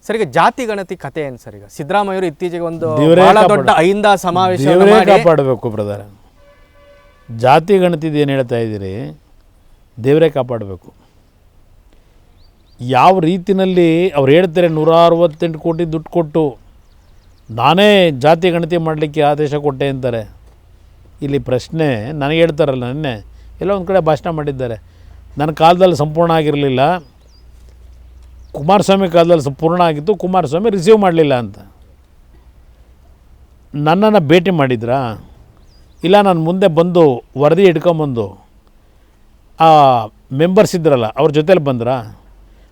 Sir ಈಗ ಜಾತಿ ಗಣತಿ ಕಥೆ ಏನು ಸರ್? ಈಗ ಸಿದ್ದರಾಮಯ್ಯವರು ಇತ್ತೀಚೆಗೆ ಒಂದು ಬಹಳ ದೊಡ್ಡ ಅಹಿಂದ ಸಮಾವೇಶ ಕಾಪಾಡಬೇಕು ಬ್ರದರ್. ಜಾತಿ ಗಣತಿದು ಏನು ಹೇಳ್ತಾ ಇದ್ದೀರಿ, ದೇವರೇ ಕಾಪಾಡಬೇಕು. ಯಾವ ರೀತಿಯಲ್ಲಿ ಅವ್ರು ಹೇಳ್ತಾರೆ 168 ಕೋಟಿ ದುಡ್ಡು ಕೊಟ್ಟು ನಾನೇ ಜಾತಿ ಗಣತಿ ಮಾಡಲಿಕ್ಕೆ ಆದೇಶ ಕೊಟ್ಟೆ ಅಂತಾರೆ. ಇಲ್ಲಿ ಪ್ರಶ್ನೆ ನನಗೆ ಹೇಳ್ತಾರಲ್ಲ, ನೆನ್ನೆ ಎಲ್ಲ ಒಂದು ಕಡೆ ಭಾಷಣ ಮಾಡಿದ್ದಾರೆ, ನನ್ನ ಕಾಲದಲ್ಲಿ ಸಂಪೂರ್ಣ ಆಗಿರಲಿಲ್ಲ, ಕುಮಾರಸ್ವಾಮಿ ಕಾಲದಲ್ಲಿ ಸಂಪೂರ್ಣ ಆಗಿತ್ತು, ಕುಮಾರಸ್ವಾಮಿ ರಿಸೀವ್ ಮಾಡಲಿಲ್ಲ ಅಂತ. ನನ್ನನ್ನು ಭೇಟಿ ಮಾಡಿದ್ರಾ? ಇಲ್ಲ ನಾನು ಮುಂದೆ ಬಂದು ವರದಿ ಇಟ್ಕೊಂಬಂದು ಆ ಮೆಂಬರ್ಸ್ ಇದ್ರಲ್ಲ ಅವ್ರ ಜೊತೇಲಿ ಬಂದ್ರಾ?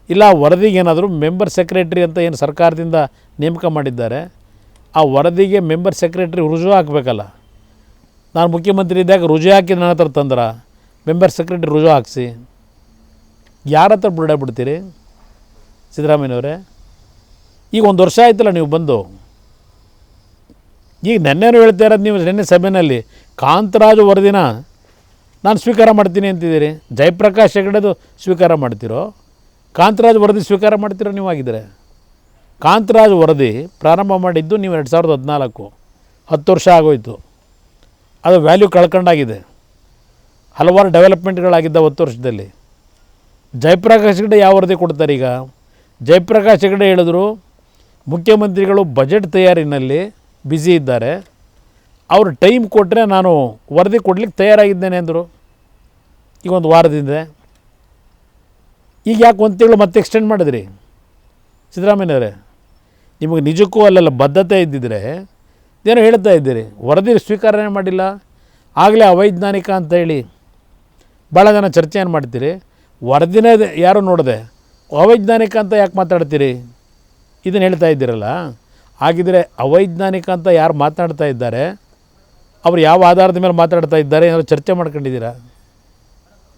ಇಲ್ಲ ವರದಿಗೆ ಏನಾದರೂ ಮೆಂಬರ್ ಸೆಕ್ರೆಟ್ರಿ ಅಂತ ಏನು ಸರ್ಕಾರದಿಂದ ನೇಮಕ ಮಾಡಿದ್ದಾರೆ, ಆ ವರದಿಗೆ ಮೆಂಬರ್ ಸೆಕ್ರೆಟ್ರಿ ರುಜು ಹಾಕಬೇಕಲ್ಲ. ನಾನು ಮುಖ್ಯಮಂತ್ರಿ ಇದ್ದಾಗ ರುಜು ಹಾಕಿ ನನ್ನ ಹತ್ರ ತಂದ್ರೆ ಮೆಂಬರ್ ಸೆಕ್ರೆಟ್ರಿ ರುಜು ಹಾಕಿಸಿ ಯಾರ ಹತ್ರ ಬಿಡ್ತೀರಿ ಸಿದ್ದರಾಮಯ್ಯನವರೇ? ಈಗ 1 ವರ್ಷ ಆಯ್ತಲ್ಲ ನೀವು ಬಂದು. ಈಗ ನೆನ್ನೆನೂ ಹೇಳ್ತಾ ಇರೋದು ನೀವು, ನೆನ್ನೆ ಸಭೆಯಲ್ಲಿ ಕಾಂತರಾಜು ವರದಿನ ನಾನು ಸ್ವೀಕಾರ ಮಾಡ್ತೀನಿ ಅಂತಿದ್ದೀರಿ. ಜಯಪ್ರಕಾಶ್ ಹೆಗಡೆದು ಸ್ವೀಕಾರ ಮಾಡ್ತಿರೋ, ಕಾಂತರಾಜು ವರದಿ ಸ್ವೀಕಾರ ಮಾಡ್ತಿರೋ ನೀವಾಗಿದ್ದರೆ. ಕಾಂತರಾಜು ವರದಿ ಪ್ರಾರಂಭ ಮಾಡಿದ್ದು ನೀವು 2014, 10 ವರ್ಷ ಆಗೋಯ್ತು. ಅದು ವ್ಯಾಲ್ಯೂ ಕಳ್ಕೊಂಡಾಗಿದೆ. ಹಲವಾರು ಡೆವಲಪ್ಮೆಂಟ್ಗಳಾಗಿದ್ದ 10 ವರ್ಷದಲ್ಲಿ. ಜಯಪ್ರಕಾಶ್ ಹೆಗಡೆ ಯಾವ ವರದಿ ಕೊಡ್ತಾರೆ? ಈಗ ಜಯಪ್ರಕಾಶ್ ಹೆಗಡೆ ಹೇಳಿದ್ರು ಮುಖ್ಯಮಂತ್ರಿಗಳು ಬಜೆಟ್ ತಯಾರಿನಲ್ಲಿ ಬ್ಯುಸಿ ಇದ್ದಾರೆ, ಅವರು ಟೈಮ್ ಕೊಟ್ಟರೆ ನಾನು ವರದಿ ಕೊಡಲಿಕ್ಕೆ ತಯಾರಾಗಿದ್ದೇನೆ ಅಂದರು. ಈಗ 1 ವಾರದಿಂದ. ಈಗ ಯಾಕೆ 1 ತಿಂಗಳು ಮತ್ತೆ ಎಕ್ಸ್ಟೆಂಡ್ ಮಾಡಿದ್ರಿ ಸಿದ್ದರಾಮಯ್ಯನವರೇ? ನಿಮಗೆ ನಿಜಕ್ಕೂ ಅಲ್ಲೆಲ್ಲ ಬದ್ಧತೆ ಇದ್ದಿದ್ದರೆ ಏನೋ ಹೇಳ್ತಾ ಇದ್ದೀರಿ. ವರದಿ ಸ್ವೀಕಾರನೇ ಮಾಡಿಲ್ಲ, ಆಗಲೇ ಅವೈಜ್ಞಾನಿಕ ಅಂತ ಹೇಳಿ ಭಾಳ ಜನ ಚರ್ಚೆಯನ್ನು ಮಾಡ್ತೀರಿ. ವರದಿನೇ ಯಾರು ನೋಡದೆ ಅವೈಜ್ಞಾನಿಕ ಅಂತ ಯಾಕೆ ಮಾತಾಡ್ತೀರಿ? ಇದನ್ನು ಹೇಳ್ತಾ ಇದ್ದೀರಲ್ಲ. ಹಾಗಿದ್ರೆ ಅವೈಜ್ಞಾನಿಕ ಅಂತ ಯಾರು ಮಾತನಾಡ್ತಾ ಇದ್ದಾರೆ, ಅವರು ಯಾವ ಆಧಾರದ ಮೇಲೆ ಮಾತಾಡ್ತಾ ಇದ್ದಾರೆ ಏನಾದರೂ ಚರ್ಚೆ ಮಾಡ್ಕೊಂಡಿದ್ದೀರಾ?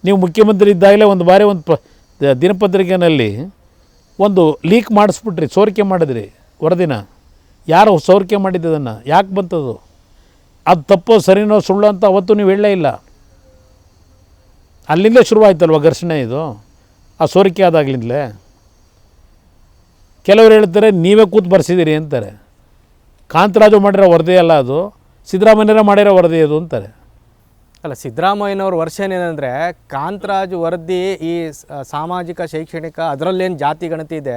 ನೀವು ಮುಖ್ಯಮಂತ್ರಿ ಇದ್ದಾಗಲೇ ಒಂದು ಬಾರಿ ಒಂದು ದಿನಪತ್ರಿಕೆಯಲ್ಲಿ ಒಂದು ಲೀಕ್ ಮಾಡಿಸ್ಬಿಟ್ರಿ, ಸೋರಿಕೆ ಮಾಡಿದ್ರಿ ವರದಿನ. ಯಾರು ಸೋರಿಕೆ ಮಾಡಿದ್ದದನ್ನು? ಯಾಕೆ ಬಂತದು? ಅದು ತಪ್ಪೋ ಸರಿನೋ ಸುಳ್ಳು ಅಂತ ಅವತ್ತು ನೀವು ಹೇಳಲೇ ಇಲ್ಲ. ಅಲ್ಲಿಂದಲೇ ಶುರುವಾಯ್ತಲ್ವ ಘರ್ಷಣೆ ಇದು, ಆ ಸೋರಿಕೆ ಆದಾಗಲಿಂದಲೇ. ಕೆಲವರು ಹೇಳ್ತಾರೆ ನೀವೇ ಕೂತು ಬರ್ಸಿದ್ದೀರಿ ಅಂತಾರೆ. ಕಾಂತರಾಜು ಮಾಡಿರೋ ವರದಿ ಅಲ್ಲ ಅದು, ಸಿದ್ದರಾಮಯ್ಯರೇ ಮಾಡಿರೋ ವರದಿ ಅದು ಅಂತಾರೆ. ಅಲ್ಲ, ಸಿದ್ದರಾಮಯ್ಯನವ್ರ ವರ್ಷನ್ ಏನಂದರೆ ಕಾಂತರಾಜು ವರದಿ ಈ ಸಾಮಾಜಿಕ ಶೈಕ್ಷಣಿಕ ಅದರಲ್ಲೇನು ಜಾತಿ ಗಣತಿ ಇದೆ,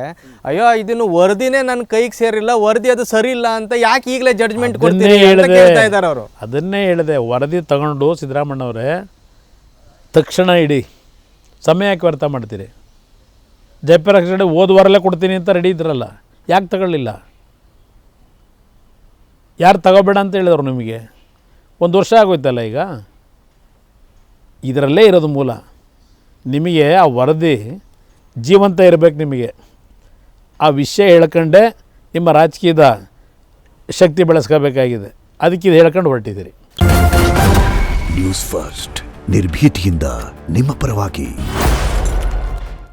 ಅಯ್ಯೋ ಇದನ್ನು ವರದಿನೇ ನನ್ನ ಕೈಗೆ ಸೇರಿಲ್ಲ, ವರದಿ ಅದು ಸರಿ ಇಲ್ಲ ಅಂತ ಯಾಕೆ ಈಗಲೇ ಜಡ್ಜ್ಮೆಂಟ್ ಕೊಡ್ತೀನಿ ಅಂತ ಕೇಳ್ತಾ ಇದ್ದಾರೆ ಅವರು. ಅದನ್ನೇ ಹೇಳಿದೆ, ವರದಿ ತಗೊಂಡು ಸಿದ್ದರಾಮಣ್ಣವರೇ ತಕ್ಷಣ ಇಡಿ, ಸಮಯ ಯಾಕೆ ವ್ಯರ್ಥ ಮಾಡ್ತೀರಿ? ಜಯಪ್ರಕಾಶ್ ಹೆಗಡೆ ಹೋದ ವಾರಲ್ಲೇ ಕೊಡ್ತೀನಿ ಅಂತ ರೆಡಿ ಇದ್ರಲ್ಲ, ಯಾಕೆ ತಗೊಳ್ಳಿಲ್ಲ? ಯಾರು ತಗೋಬೇಡ ಅಂತ ಹೇಳಿದವರು ನಿಮಗೆ? 1 ವರ್ಷ ಆಗೋಯ್ತಲ್ಲ. ಈಗ ಇದರಲ್ಲೇ ಇರೋದು ಮೂಲ. ನಿಮಗೆ ಆ ವರದಿ ಜೀವಂತ ಇರಬೇಕು. ನಿಮಗೆ ಆ ವಿಷಯ ಹೇಳ್ಕೊಂಡೆ ನಿಮ್ಮ ರಾಜಕೀಯದ ಶಕ್ತಿ ಬೆಳೆಸ್ಕೋಬೇಕಾಗಿದೆ. ಅದಕ್ಕೆ ಇದು ಹೇಳ್ಕೊಂಡು ಹೊರಟಿದ್ದೀರಿ. ನ್ಯೂಸ್ ಫಸ್ಟ್, ನಿರ್ಭೀತಿಯಿಂದ ನಿಮ್ಮ ಪರವಾಗಿ.